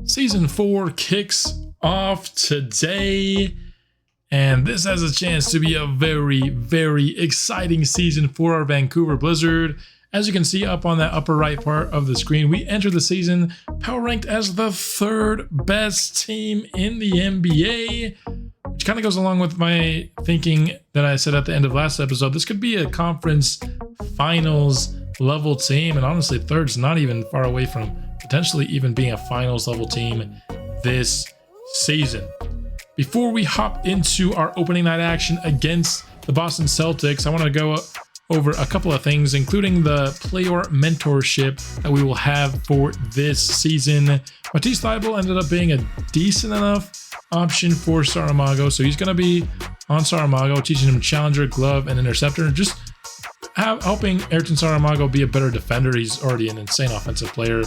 Season 4 kicks off today, and this has a chance to be a very, very exciting season for our Vancouver Blizzard. As you can see up on that upper right part of the screen, we entered the season power ranked as the third best team in the NBA, which kind of goes along with my thinking that I said at the end of last episode. This could be a conference finals level team, and honestly, third's not even far away from potentially even being a finals level team this season. Before we hop into our opening night action against the Boston Celtics, I want to go over a couple of things, including the player mentorship that we will have for this season. Matisse Thybulle ended up being a decent enough option for Mago, so he's going to be on Mago, teaching him challenger, glove, and interceptor, just helping Ayrton Mago be a better defender. He's already an insane offensive player.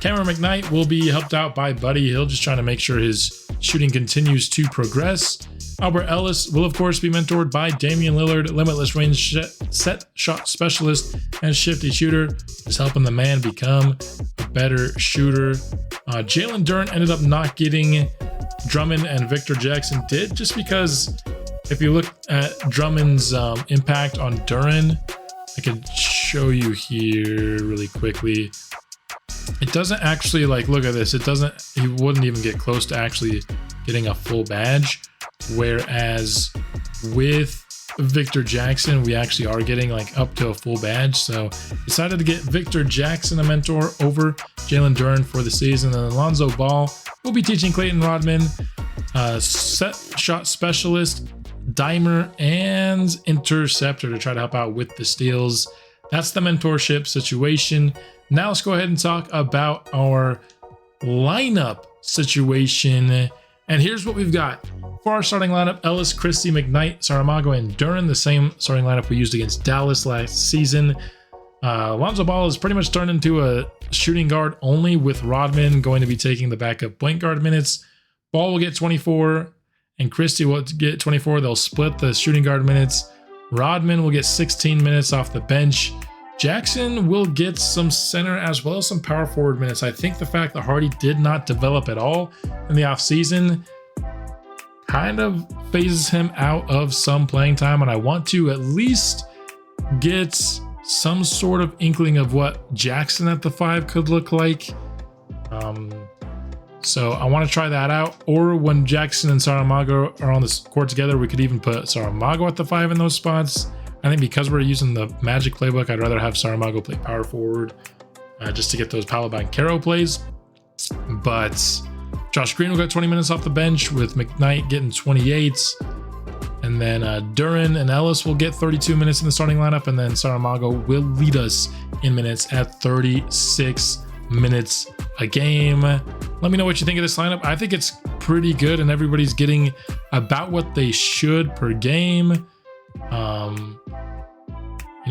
Cameron McKnight will be helped out by Buddy Hield, just trying to make sure his shooting continues to progress. Albert Ellis will, of course, be mentored by Damian Lillard, limitless range set shot specialist and shifty shooter, is helping the man become a better shooter. Jalen Duren ended up not getting Drummond, and Victor Jackson did, just because if you look at Drummond's impact on Duren, I could show you here really quickly. It doesn't actually, like, look at this. It doesn't, he wouldn't even get close to actually getting a full badge. Whereas with Victor Jackson, we actually are getting like up to a full badge. So decided to get Victor Jackson a mentor over Jalen Duren for the season. And Alonzo Ball will be teaching Clayton Rodman, set shot specialist, dimer, and interceptor to try to help out with the steals. That's the mentorship situation. Now let's go ahead and talk about our lineup situation. And here's what we've got. For our starting lineup, Ellis, Christie, McKnight, Saramago, and Duren, the same starting lineup we used against Dallas last season. Alonzo Ball is pretty much turned into a shooting guard only, with Rodman going to be taking the backup point guard minutes. Ball will get 24, and Christie will get 24. They'll split the shooting guard minutes. Rodman will get 16 minutes off the bench. Jackson will get some center as well as some power forward minutes. I think the fact that Hardy did not develop at all in the offseason kind of phases him out of some playing time, and I want to at least get some sort of inkling of what Jackson at the 5 could look like. So I want to try that out. Or when Jackson and Saramago are on the court together, we could even put Saramago at the 5 in those spots. I think because we're using the Magic playbook, I'd rather have Saramago play power forward just to get those Paolo Banchero plays. But Josh Green will get 20 minutes off the bench, with McKnight getting 28. And then Duren and Ellis will get 32 minutes in the starting lineup. And then Saramago will lead us in minutes at 36 minutes a game. Let me know what you think of this lineup. I think it's pretty good, and everybody's getting about what they should per game.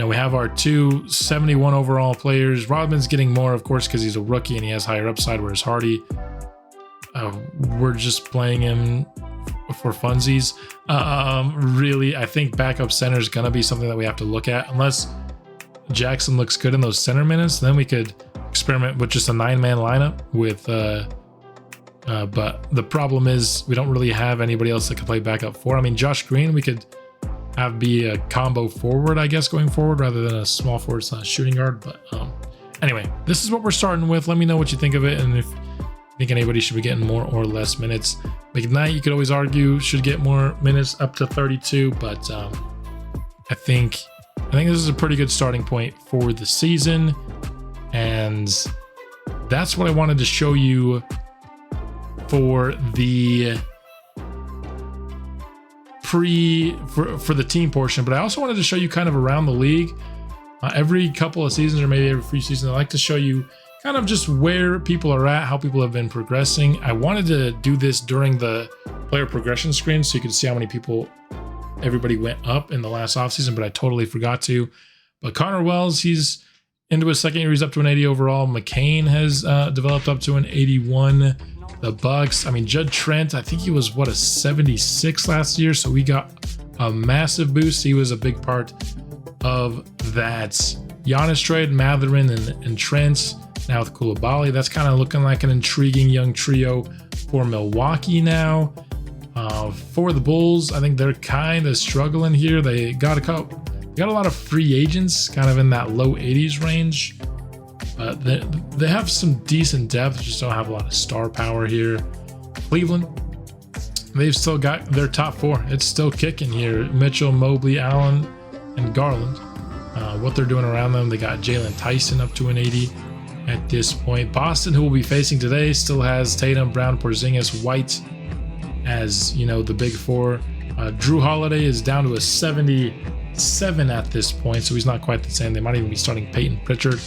We have our 271 overall players. Rodman's getting more, of course, because he's a rookie and he has higher upside, whereas Hardy, we're just playing him for funsies. Really, I think backup center is going to be something that we have to look at. Unless Jackson looks good in those center minutes, then we could experiment with just a 9-man lineup with but the problem is we don't really have anybody else that can play backup 4. I mean, Josh Green, we could have be a combo forward, I guess, going forward, rather than a small forward / shooting guard. But anyway, this is what we're starting with. Let me know what you think of it, and if you think anybody should be getting more or less minutes. McKnight, you could always argue, should get more minutes, up to 32, but I think this is a pretty good starting point for the season, and that's what I wanted to show you for the for the team portion. But I also wanted to show you kind of around the league. Every couple of seasons, or maybe every few seasons, I like to show you kind of just where people are at, how people have been progressing. I wanted to do this during the player progression screen so you could see how many people everybody went up in the last offseason, but I totally forgot to. But Connor Wells, he's into his second year. He's up to an 80 overall. McCain has developed up to an 81. The Bucks, I mean, Judd Trent, I think he was, a 76 last year, so we got a massive boost. He was a big part of that Giannis trade. Matherin and Trent now with Koulibaly. That's kind of looking like an intriguing young trio for Milwaukee now. For the Bulls, I think they're kind of struggling here. They got a lot of free agents, kind of in that low 80s range. But they have some decent depth, just don't have a lot of star power here. Cleveland, they've still got their top four. It's still kicking here. Mitchell, Mobley, Allen, and Garland. What they're doing around them, they got Jalen Tyson up to an 80 at this point. Boston, who we'll be facing today, still has Tatum, Brown, Porzingis, White as, you know, the big four. Drew Holiday is down to a 77 at this point, so he's not quite the same. They might even be starting Peyton Pritchard,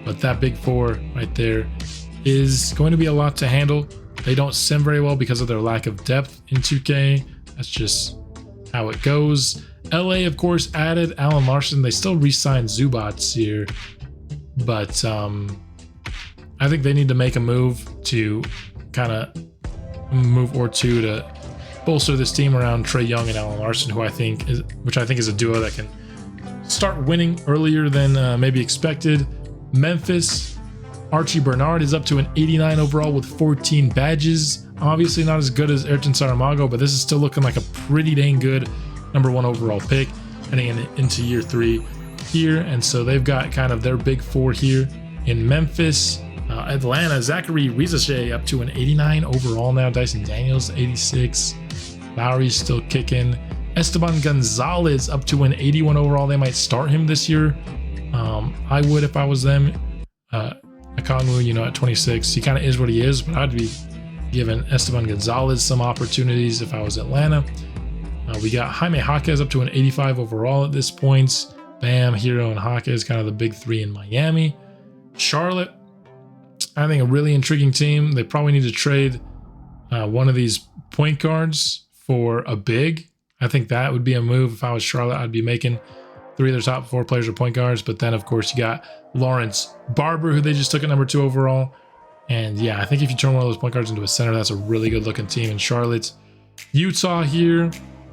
but that big four right there is going to be a lot to handle. They don't sim very well because of their lack of depth in 2K. That's just how it goes. LA, of course, added Alan Larson. They still re-signed Zubats here, but I think they need to make a move to to bolster this team around Trae Young and Alan Larson, which I think is a duo that can start winning earlier than maybe expected. Memphis, Archie Bernard is up to an 89 overall with 14 badges. Obviously not as good as Ayrton Saramago, but this is still looking like a pretty dang good #1 overall pick heading into year 3 here. And so they've got kind of their big four here in Memphis. Atlanta, Zachary Rizache up to an 89 overall now. Dyson Daniels, 86. Lowry's still kicking. Esteban Gonzalez up to an 81 overall. They might start him this year. I would if I was them. Okongwu, you know, at 26, he kind of is what he is, but I'd be giving Esteban Gonzalez some opportunities if I was Atlanta. We got Jaime Jaquez up to an 85 overall at this point. Bam, Hero, and Jaquez, kind of the big three in Miami. Charlotte, I think a really intriguing team. They probably need to trade one of these point guards for a big. I think that would be a move. If I was Charlotte, I'd be making 3 of their top 4 players are point guards. But then, of course, you got Lawrence Barber, who they just took at #2 overall. And yeah, I think if you turn one of those point guards into a center, that's a really good looking team in Charlotte. Utah here,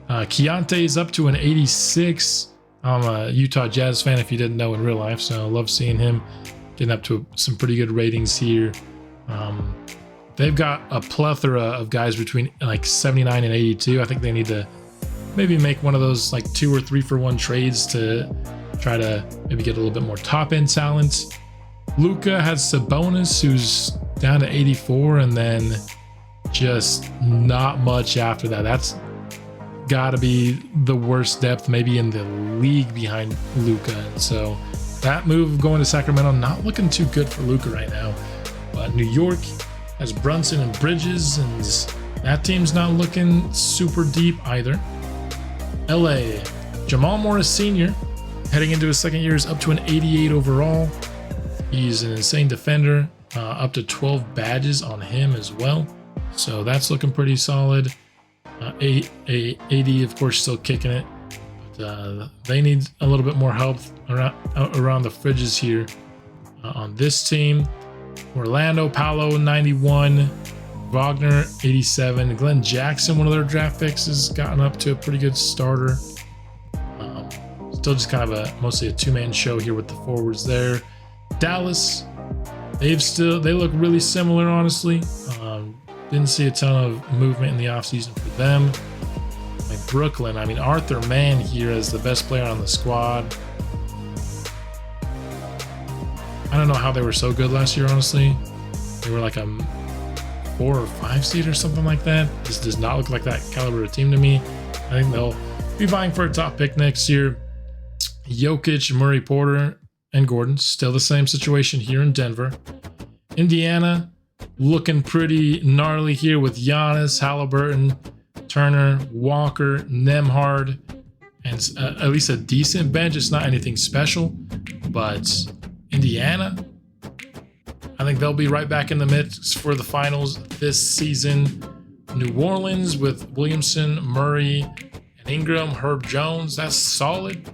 Keontae is up to an 86. I'm a Utah Jazz fan if you didn't know in real life, so I love seeing him getting up to some pretty good ratings here. They've got a plethora of guys between like 79 and 82. I think they need to maybe make one of those like 2 or 3 for 1 trades to try to maybe get a little bit more top end talent. Luka has Sabonis, who's down to 84, and then just not much after that. That's gotta be the worst depth maybe in the league behind Luka. And so that move going to Sacramento, not looking too good for Luka right now. But New York has Brunson and Bridges, and that team's not looking super deep either. LA, Jamal Morris Sr., heading into his second year, is up to an 88 overall. He's an insane defender, up to 12 badges on him as well. So that's looking pretty solid. AD, of course, still kicking it. But they need a little bit more help around the fridges here on this team. Orlando, Paolo, 91. Wagner, 87. Glenn Jackson, one of their draft picks, has gotten up to a pretty good starter. Still just kind of mostly a 2-man show here with the forwards there. Dallas, they look really similar, honestly. Didn't see a ton of movement in the offseason for them. Like Brooklyn, I mean, Arthur Mann here as the best player on the squad. I don't know how they were so good last year, honestly. They were like a 4 or 5 seed or something like that. This does not look like that caliber of team to me. I think they'll be vying for a top pick next year. Jokic, Murray, Porter, and Gordon, still the same situation here in Denver. Indiana, looking pretty gnarly here with Giannis, Halliburton, Turner, Walker, Nembhard, and at least a decent bench. It's not anything special, but Indiana, I think they'll be right back in the mix for the finals this season. New Orleans with Williamson, Murray, and Ingram, Herb Jones, that's solid.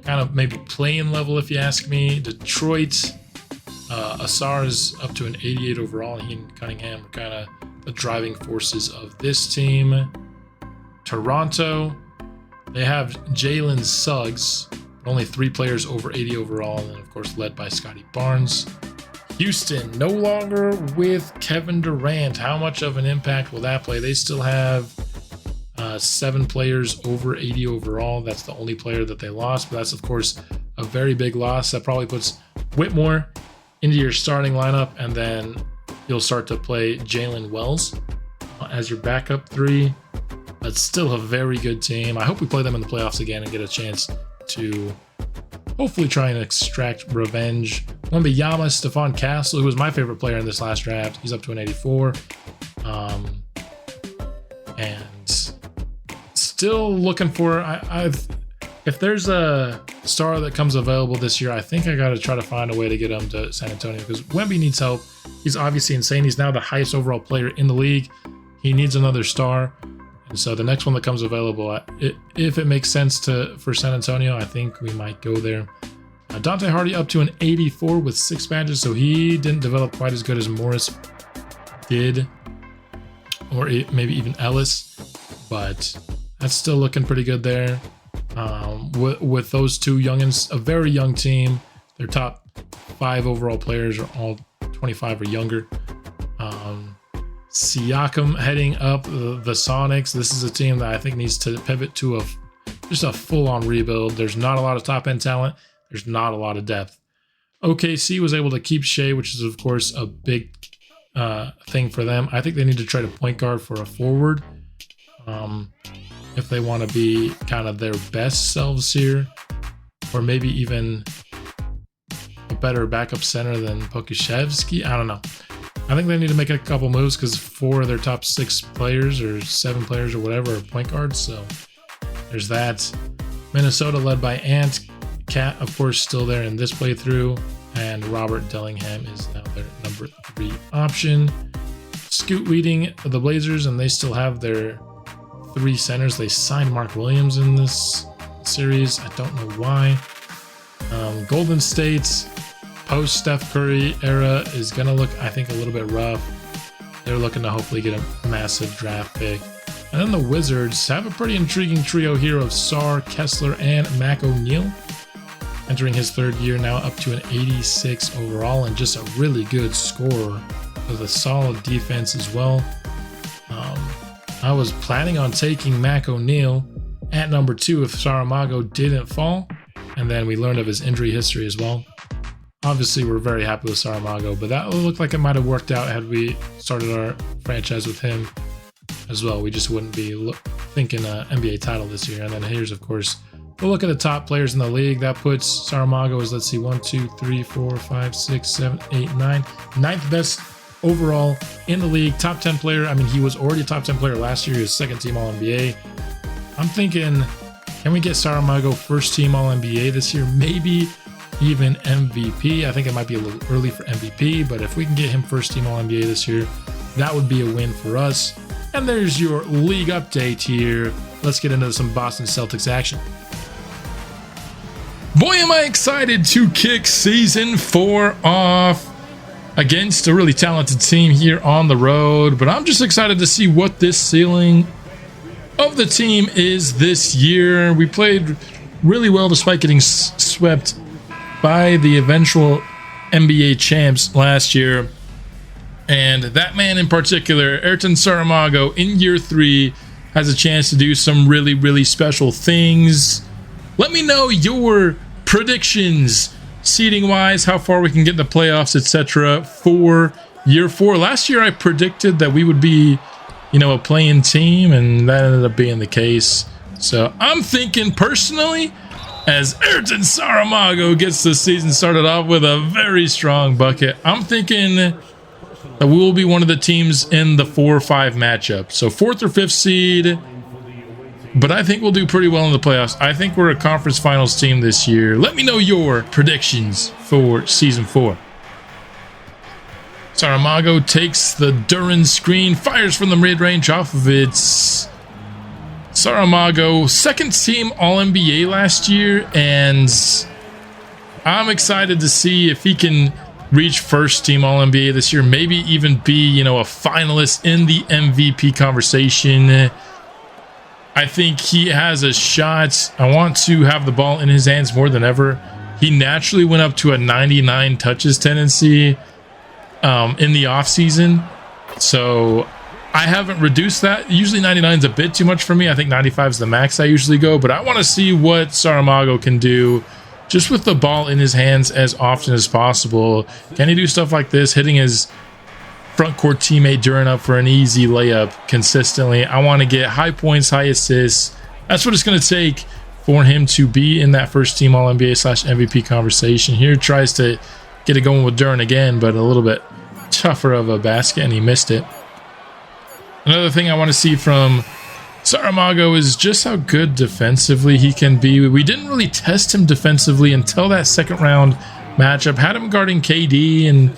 Kind of maybe playing level if you ask me. Detroit, Asar is up to an 88 overall. He and Cunningham are kind of the driving forces of this team. Toronto, they have Jalen Suggs, but only 3 players over 80 overall, and then of course led by Scotty Barnes. Houston, no longer with Kevin Durant. How much of an impact will that play? They still have 7 players over 80 overall. That's the only player that they lost, but that's, of course, a very big loss. That probably puts Whitmore into your starting lineup, and then you'll start to play Jalen Wells as your backup 3. But still a very good team. I hope we play them in the playoffs again and get a chance to hopefully try and extract revenge. Wembanyama, Stephon Castle, who was my favorite player in this last draft. He's up to an 84. And still looking for... if there's a star that comes available this year, I think I got to try to find a way to get him to San Antonio, because Wemby needs help. He's obviously insane. He's now the highest overall player in the league. He needs another star. And so the next one that comes available, if it makes sense for San Antonio, I think we might go there. Dante Hardy up to an 84 with 6 badges, so he didn't develop quite as good as Morris did, or maybe even Ellis, but that's still looking pretty good there. With those 2 youngins, a very young team. Their top 5 overall players are all 25 or younger. Siakam heading up the Sonics. This is a team that I think needs to pivot to just a full-on rebuild. There's not a lot of top-end talent. There's not a lot of depth. OKC was able to keep Shea, which is, of course, a big thing for them. I think they need to trade a point guard for a forward if they want to be kind of their best selves here, or maybe even a better backup center than Pokuševski. I don't know. I think they need to make a couple moves, because 4 of their top 6 players or 7 players or whatever are point guards. So there's that. Minnesota led by Ant. Cat, of course, still there in this playthrough. And Robert Dillingham is now their number 3 option. Scoot leading the Blazers, and they still have their 3 centers. They signed Mark Williams in this series. I don't know why. Golden State's post-Steph Curry era is going to look, I think, a little bit rough. They're looking to hopefully get a massive draft pick. And then the Wizards have a pretty intriguing trio here of Sarr, Kessler, and Mac O'Neal. Entering his 3rd year now, up to an 86 overall, and just a really good scorer with a solid defense as well. I was planning on taking Mac O'Neal at number 2 if Mago didn't fall, and then we learned of his injury history as well. Obviously, we're very happy with Mago, but that looked like it might have worked out had we started our franchise with him as well. We just wouldn't be thinking an NBA title this year. And then here's, of course, we'll look at the top players in the league. That puts Saramago as, let's see, 1, 2, 3, 4, 5, 6, 7, 8, 9. 9th best overall in the league. Top 10 player. I mean, he was already a top 10 player last year. He was 2nd team All-NBA. I'm thinking, can we get Saramago 1st team All-NBA this year? Maybe even MVP. I think it might be a little early for MVP, but if we can get him 1st team All-NBA this year, that would be a win for us. And there's your league update here. Let's get into some Boston Celtics action. Boy, am I excited to kick Season 4 off against a really talented team here on the road, but I'm just excited to see what this ceiling of the team is this year. We played really well despite getting swept by the eventual NBA champs last year. And that man in particular, Ayrton Saramago, in year 3, has a chance to do some really, really special things. Let me know your predictions, seeding-wise, how far we can get in the playoffs, etc. for year 4. Last year, I predicted that we would be, a play-in team, and that ended up being the case. So I'm thinking, personally, as Ayrton Saramago gets the season started off with a very strong bucket, I'm thinking that we will be one of the teams in the 4 or 5 matchup. So 4th or 5th seed, but I think we'll do pretty well in the playoffs. I think we're a conference finals team this year. Let me know your predictions for Season 4. Saramago takes the Duran screen, fires from the mid-range off of it. Saramago, 2nd team All-NBA last year, and I'm excited to see if he can reach 1st team All-NBA this year, maybe even be, a finalist in the MVP conversation. I think he has a shot. I want to have the ball in his hands more than ever. He naturally went up to a 99 touches tendency, in the off season. So I haven't reduced that. Usually 99 is a bit too much for me. I think 95 is the max I usually go, but I want to see what Saramago can do just with the ball in his hands as often as possible. Can he do stuff like this, hitting his front court teammate during up for an easy layup consistently? I want to get high points, high assists. That's what it's going to take for him to be in that first team All-NBA/MVP conversation. Here tries to get it going with Duren again, but a little bit tougher of a basket, and he missed it. Another thing I want to see from Saramago is just how good defensively he can be. We didn't really test him defensively until that second round matchup. Had him guarding KD, and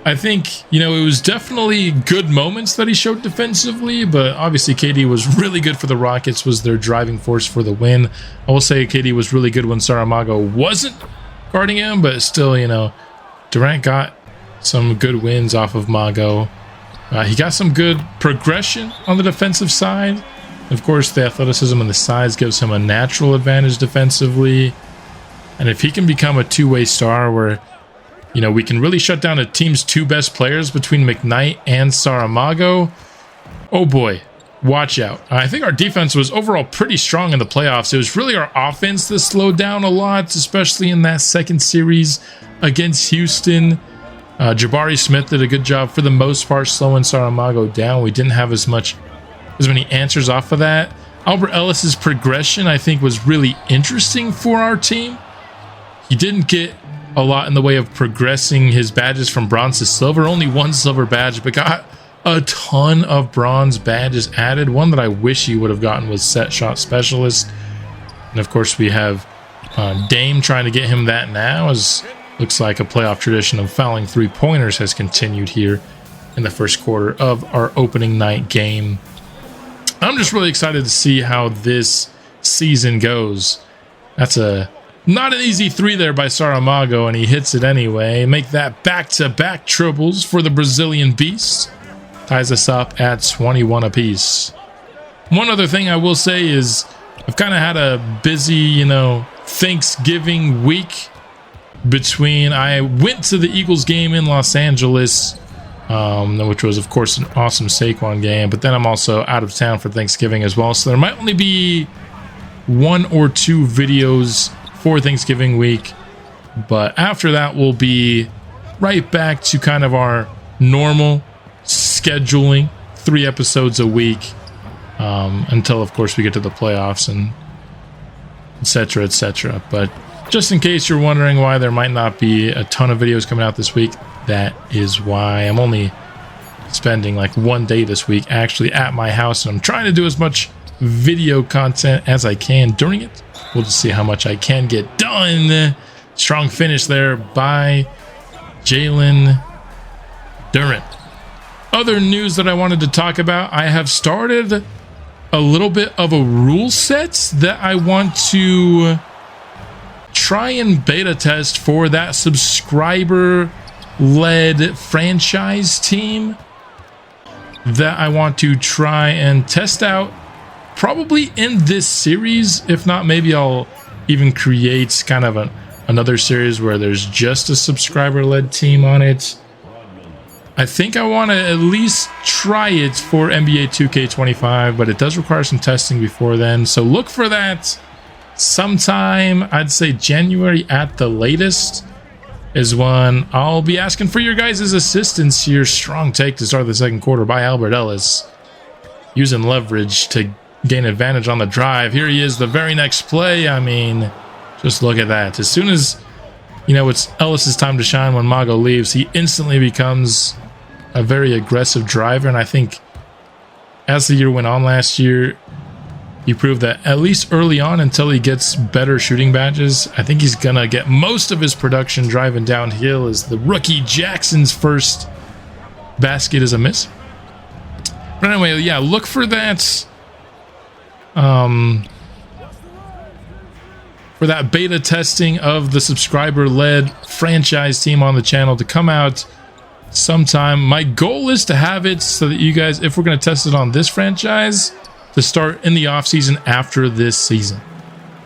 I think, you know, it was definitely good moments that he showed defensively, but obviously KD was really good for the Rockets, was their driving force for the win. I will say KD was really good when Saramago wasn't guarding him, but still, you know, Durant got some good wins off of Mago. He got some good progression on the defensive side. Of course, the athleticism and the size gives him a natural advantage defensively. And if he can become a two-way star where, you know, we can really shut down a team's two best players between McKnight and Saramago, oh boy, watch out. I think our defense was overall pretty strong in the playoffs. It was really our offense that slowed down a lot, especially in that second series against Houston. Jabari Smith did a good job for the most part slowing Saramago down. We didn't have as many answers off of that. Albert Ellis's progression, I think, was really interesting for our team. He didn't get a lot in the way of progressing his badges from bronze to silver. Only one silver badge, but got a ton of bronze badges added. One that I wish he would have gotten was set shot specialist. And of course, we have Dame trying to get him that now, as looks like a playoff tradition of fouling three-pointers has continued here in the first quarter of our opening night game. I'm just really excited to see how this season goes. That's not an easy three there by Saramago, and he hits it anyway. Make that back-to-back triples for the Brazilian beast. Ties us up at 21 apiece. One other thing I will say is I've kind of had a busy, you know, Thanksgiving week between I went to the Eagles game in Los Angeles, which was, of course, an awesome Saquon game, but then I'm also out of town for Thanksgiving as well, so there might only be one or two videos for Thanksgiving week, but after that we'll be right back to kind of our normal scheduling, 3 episodes a week, until, of course, we get to the playoffs and etc., etc. But just in case you're wondering why there might not be a ton of videos coming out this week, that is why. I'm only spending like one day this week actually at my house, and I'm trying to do as much video content as I can during it. We'll just see how much I can get done. Strong finish there by Jalen Duren. Other news that I wanted to talk about, I have started a little bit of a rule set that I want to try and beta test for that subscriber-led franchise team that I want to try and test out probably in this series. If not, maybe I'll even create kind of another series where there's just a subscriber-led team on it. I think I want to at least try it for NBA 2K25, but it does require some testing before then. So look for that sometime. I'd say January at the latest is when I'll be asking for your guys' assistance here. Strong take to start the second quarter by Albert Ellis, using leverage to gain advantage on the drive. Here he is, the very next play. I mean, just look at that. As soon as, you know, it's Ellis's time to shine when Mago leaves, he instantly becomes a very aggressive driver. And I think as the year went on last year, he proved that at least early on, until he gets better shooting badges, I think he's going to get most of his production driving downhill, as the rookie Jackson's first basket is a miss. But anyway, yeah, look for that. For that beta testing of the subscriber-led franchise team on the channel to come out sometime. My goal is to have it so that you guys, if we're going to test it on this franchise, to start in the off season after this season.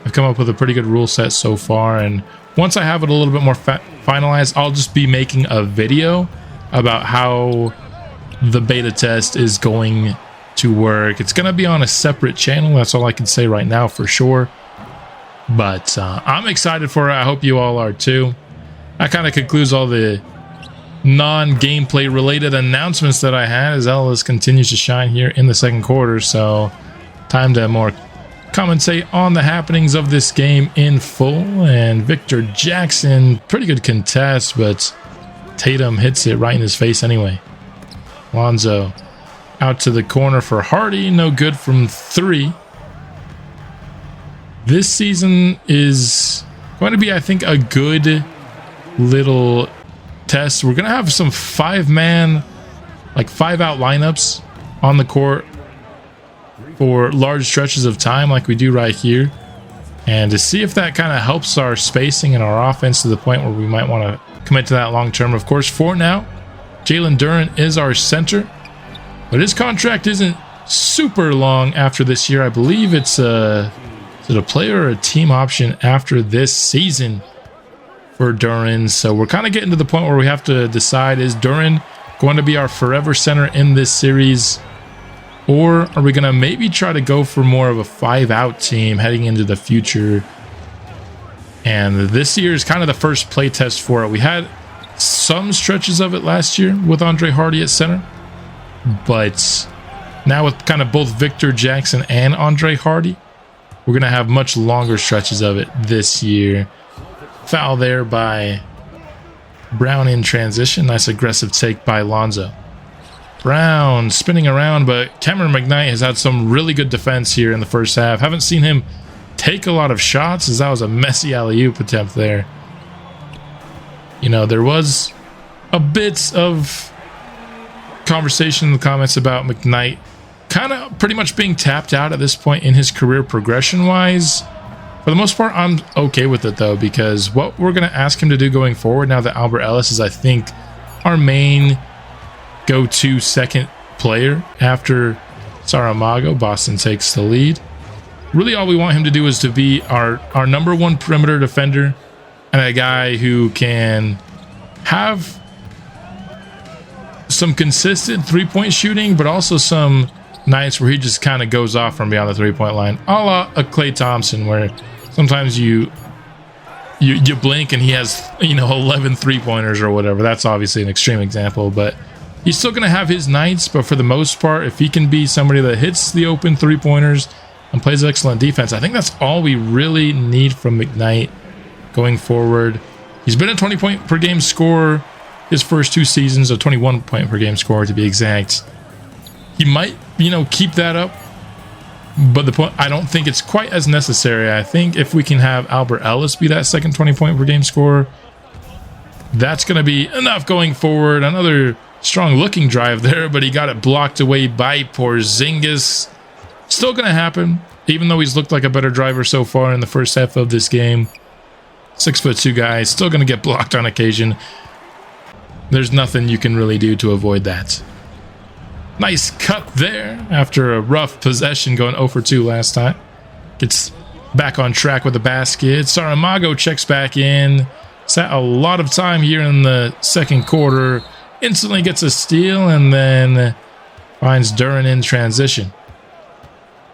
I've come up with a pretty good rule set so far, and once I have it a little bit more finalized, I'll just be making a video about how the beta test is going to work. It's going to be on a separate channel. That's all I can say right now for sure. But I'm excited for it. I hope you all are too. That kind of concludes all the non-gameplay related announcements that I had as Ellis continues to shine here in the second quarter. So time to more commentate on the happenings of this game in full. And Victor Jackson, pretty good contest, but Tatum hits it right in his face anyway. Lonzo out to the corner for Hardy, no good from 3. This season is going to be, I think, a good little test. We're going to have some 5-man, like 5-out lineups on the court for large stretches of time like we do right here. And to see if that kind of helps our spacing and our offense to the point where we might want to commit to that long term. Of course, for now, Jalen Duren is our center, but his contract isn't super long after this year. I believe it's a player or a team option after this season for Duren. So we're kind of getting to the point where we have to decide, is Duren going to be our forever center in this series, or are we going to maybe try to go for more of a 5-out team heading into the future? And this year is kind of the first play test for it. We had some stretches of it last year with Andre Hardy at center, but now with kind of both Victor Jackson and Andre Hardy, we're going to have much longer stretches of it this year. Foul there by Brown in transition. Nice aggressive take by Lonzo. Brown spinning around, but Cameron McKnight has had some really good defense here in the first half. Haven't seen him take a lot of shots, as that was a messy alley-oop attempt there. You know, there was a bit of conversation in the comments about McKnight kind of pretty much being tapped out at this point in his career progression-wise. For the most part, I'm okay with it, though, because what we're going to ask him to do going forward now that Albert Ellis is, I think, our main go-to second player after Mago. Boston takes the lead. Really, all we want him to do is to be our number one perimeter defender and a guy who can have some consistent three-point shooting, but also some nights where he just kind of goes off from beyond the three-point line, a la a Klay Thompson, where sometimes you blink and he has, 11 three-pointers or whatever. That's obviously an extreme example, but he's still going to have his nights. But for the most part, if he can be somebody that hits the open three-pointers and plays excellent defense, I think that's all we really need from McKnight going forward. He's been a 20-point per game scorer his first 2 seasons, a 21-point per game scorer to be exact. He might, keep that up, but the point, I don't think it's quite as necessary. I think if we can have Albert Ellis be that second 20-point per game scorer, that's going to be enough going forward. Another strong looking drive there, but he got it blocked away by Porzingis. Still going to happen, even though he's looked like a better driver so far in the first half of this game. 6'2" guy, still going to get blocked on occasion. There's nothing you can really do to avoid that. Nice cut there after a rough possession going 0 for 2 last time. Gets back on track with the basket. Mago checks back in. Sat a lot of time here in the second quarter. Instantly gets a steal and then finds Duren in transition.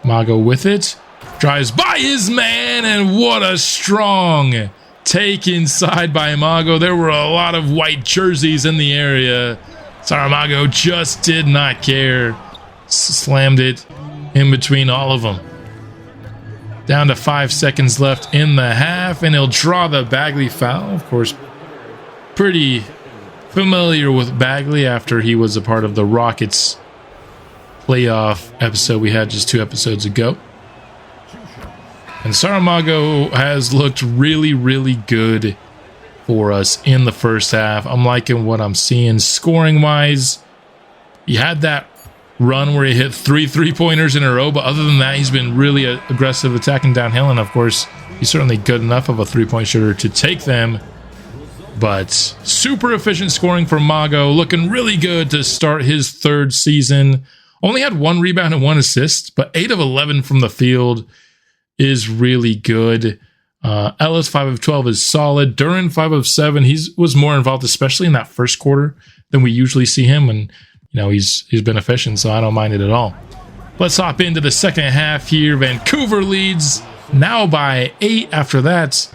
Mago with it. Drives by his man, and what a strong take inside by Mago. There were a lot of white jerseys in the area. Mago just did not care. Slammed it in between all of them. Down to 5 seconds left in the half, and he'll draw the Bagley foul. Of course, pretty familiar with Bagley after he was a part of the Rockets playoff episode we had just 2 episodes ago. And Mago has looked really, really good for us in the first half. I'm liking what I'm seeing scoring-wise. He had that run where he hit 3 three-pointers in a row, but other than that, he's been really aggressive attacking downhill, and of course, he's certainly good enough of a three-point shooter to take them. But super efficient scoring for Mago, looking really good to start his 3rd season. Only had 1 rebound and 1 assist, but 8 of 11 from the field is really good. Ellis 5 of 12 is solid. Duren 5 of 7. He was more involved, especially in that first quarter than we usually see him, and he's been efficient, so I don't mind it at all. Let's hop into the second half here. Vancouver leads now by 8 after that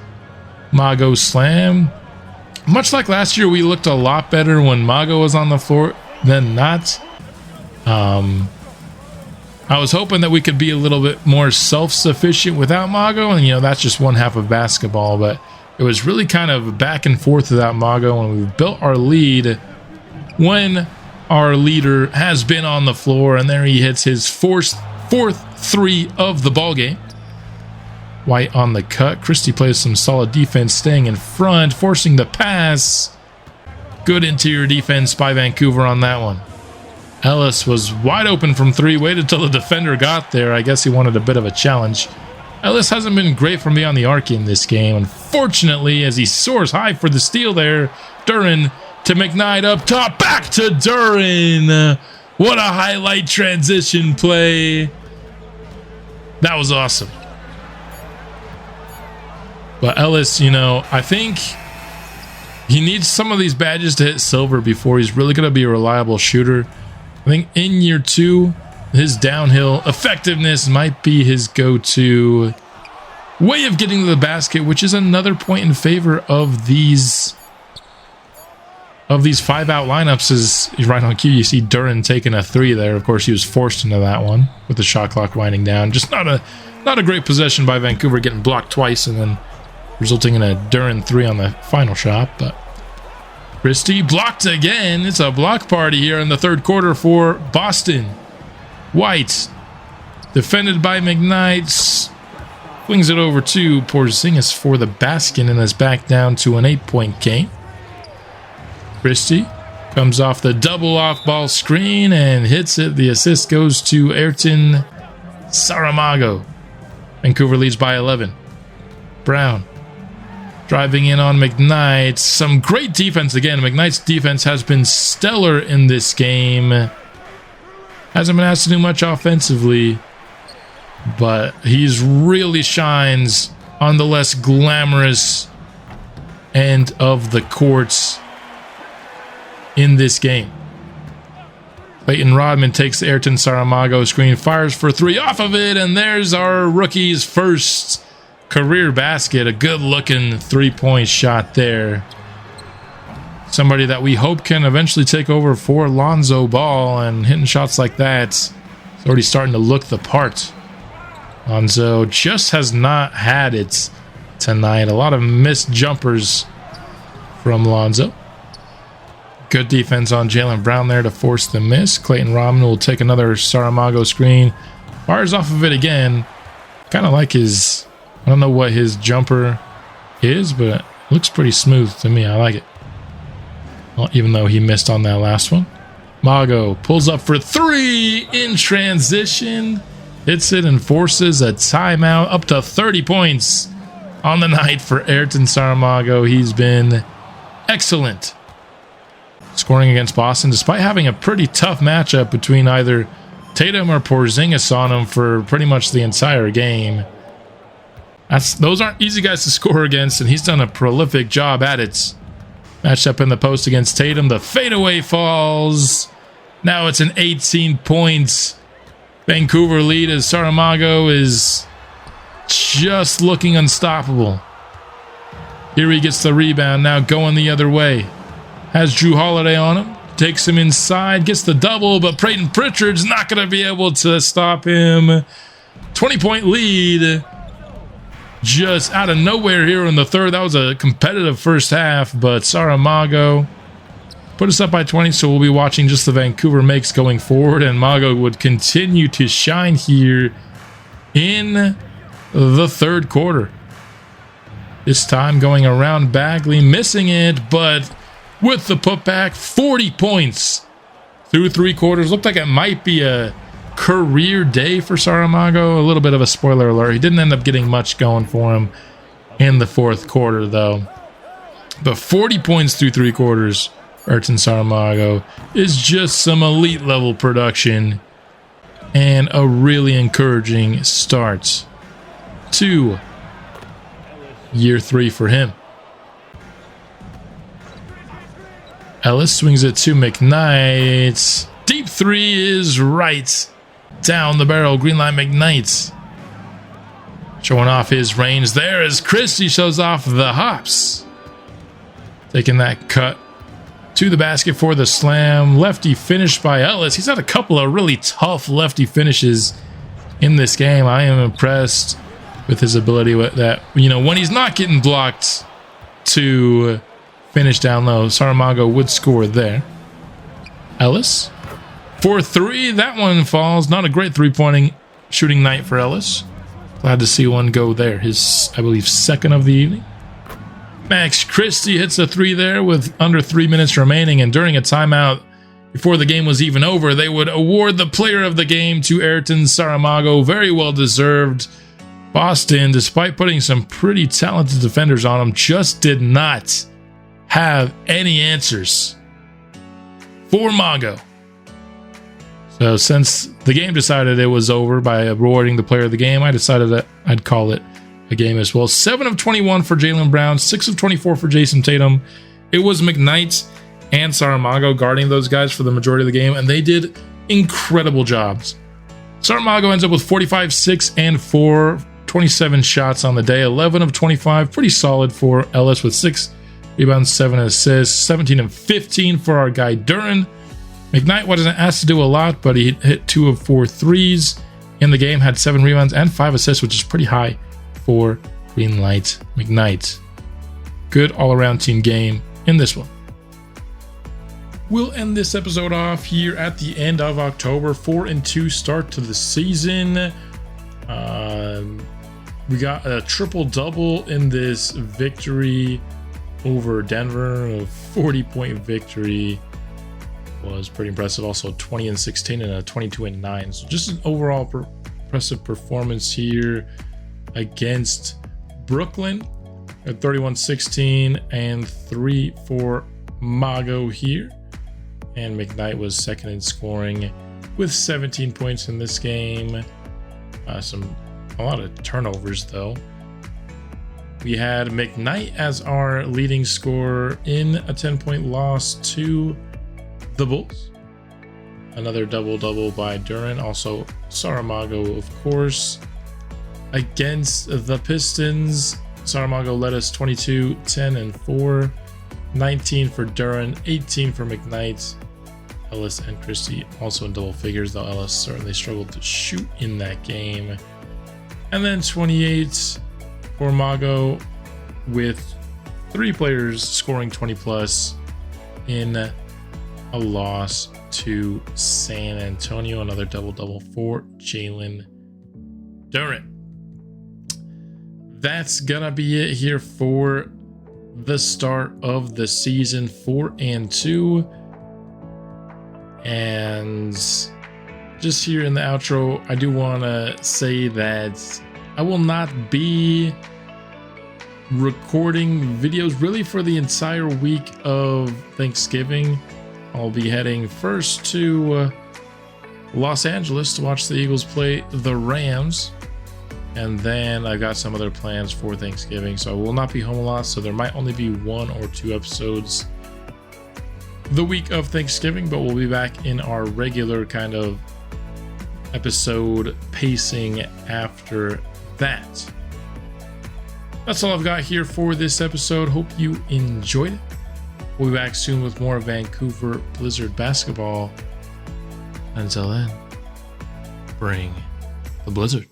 Mago slam. Much like last year, we looked a lot better when Mago was on the floor than not. I was hoping that we could be a little bit more self-sufficient without Mago, and that's just one half of basketball, but it was really kind of back and forth without Mago, and we've built our lead when our leader has been on the floor, and there he hits his fourth three of the ball game. White on the cut. Christie plays some solid defense, staying in front, forcing the pass. Good interior defense by Vancouver on that one. Ellis was wide open from 3, waited till the defender got there. I guess he wanted a bit of a challenge. Ellis hasn't been great from beyond the arc in this game. Unfortunately, as he soars high for the steal there, Duren to McKnight up top, back to Duren. What a highlight transition play. That was awesome. But Ellis, I think he needs some of these badges to hit silver before he's really going to be a reliable shooter. I think in year 2, his downhill effectiveness might be his go-to way of getting to the basket, which is another point in favor of these 5-out lineups. Is right on cue. You see Duren taking a 3 there. Of course, he was forced into that one with the shot clock winding down. Just not a great possession by Vancouver, getting blocked twice and then resulting in a Duren 3 on the final shot. But Christie blocked again. It's a block party here in the third quarter for Boston. White, defended by McKnight, flings it over to Porzingis for the basket and is back down to an 8-point game. Christie comes off the double off-ball screen and hits it. The assist goes to Ayrton Saramago. Vancouver leads by 11. Brown driving in on McKnight. Some great defense again. McKnight's defense has been stellar in this game. Hasn't been asked to do much offensively, but he's really shines on the less glamorous end of the courts in this game. Clayton Rodman takes the Ayrton Saramago screen, fires for 3 off of it, and there's our rookie's first career basket. A good looking 3-point shot there. Somebody that we hope can eventually take over for Lonzo Ball, and hitting shots like that, it's already starting to look the part. Lonzo just has not had it tonight. A lot of missed jumpers from Lonzo. Good defense on Jaylen Brown there to force the miss. Clayton Rodman will take another Saramago screen. Fires off of it again. Kind of like his, I don't know what his jumper is, but it looks pretty smooth to me. I like it. Well, even though he missed on that last one. Mago pulls up for 3 in transition. Hits it and forces a timeout. Up to 30 points on the night for Ayrton Saramago. He's been excellent scoring against Boston, despite having a pretty tough matchup between either Tatum or Porzingis on him for pretty much the entire game. Those aren't easy guys to score against, and he's done a prolific job at it. Matched up in the post against Tatum. The fadeaway falls. Now it's an 18 points Vancouver lead as Saramago is just looking unstoppable. Here he gets the rebound, now going the other way. Has Drew Holiday on him. Takes him inside, gets the double, but Peyton Pritchard's not going to be able to stop him. 20-point lead. Just out of nowhere here in the third. That was a competitive first half, but Saramago put us up by 20, so we'll be watching just the Vancouver makes going forward, and Mago would continue to shine here in the third quarter. This time going around Bagley, missing it, but with the putback, 40 points through 3 quarters. Looked like it might be a career day for Saramago. A little bit of a spoiler alert. He didn't end up getting much going for him in the fourth quarter, though. But 40 points through 3 quarters, Ayrton Saramago, is just some elite level production and a really encouraging start to year 3 for him. Ellis swings it to McKnight. Deep three is right down the barrel. Green line McKnight. Showing off his range there as Christie shows off the hops. Taking that cut to the basket for the slam. Lefty finish by Ellis. He's had a couple of really tough lefty finishes in this game. I am impressed with his ability with that. You know, when he's not getting blocked to finish down low. Saramago would score there. Ellis for three. That one falls. Not a great three-pointing shooting night for Ellis. Glad to see one go there. His, I believe, second of the evening. Max Christie hits a three there with under 3 minutes remaining, and during a timeout before the game was even over, they would award the player of the game to Ayrton Saramago. Very well deserved. Boston, despite putting some pretty talented defenders on him, just did not have any answers for Mago. So since the game decided it was over by awarding the player of the game, I decided that I'd call it a game as well. 7 of 21 for Jaylen Brown, 6 of 24 for Jason Tatum. It was McKnight and Saramago guarding those guys for the majority of the game, and they did incredible jobs. Saramago ends up with 45, 6, and 4, 27 shots on the day, 11 of 25. Pretty solid for Ellis with 6 rebounds, 7 assists, 17 and 15 for our guy Duren. McKnight wasn't asked to do a lot, but he hit 2 of 4 threes in the game, had 7 rebounds and 5 assists, which is pretty high for Green Light McKnight. Good all-around team game in this one. We'll end this episode off here at the end of October. 4-2 start to the season. We got a triple-double in this victory over Denver. A 40-point victory was pretty impressive. Also 20 and 16 and a 22 and 9. So just an overall impressive performance here against Brooklyn at 31-16 and 3 for Mago here. And McKnight was second in scoring with 17 points in this game. A lot of turnovers though. We had McKnight as our leading scorer in a 10-point loss to the Bulls. Another double-double by Duren. Also Saramago, of course. Against the Pistons, Saramago led us 22, 10, and 4. 19 for Duren, 18 for McKnight. Ellis and Christie also in double figures, though Ellis certainly struggled to shoot in that game. And then 28 for Mago, with 3 players scoring 20 plus in a loss to San Antonio. Another double-double for Jaylen Duren. That's gonna be it here for the start of the season. 4-2. And just here in the outro, I do want to say that I will not be recording videos really for the entire week of Thanksgiving. I'll be heading first to Los Angeles to watch the Eagles play the Rams. And then I've got some other plans for Thanksgiving, so I will not be home a lot. So there might only be 1 or 2 episodes the week of Thanksgiving, but we'll be back in our regular kind of episode pacing after that. That's all I've got here for this episode. Hope you enjoyed it. We'll be back soon with more Vancouver Blizzard basketball. Until then, bring the Blizzard.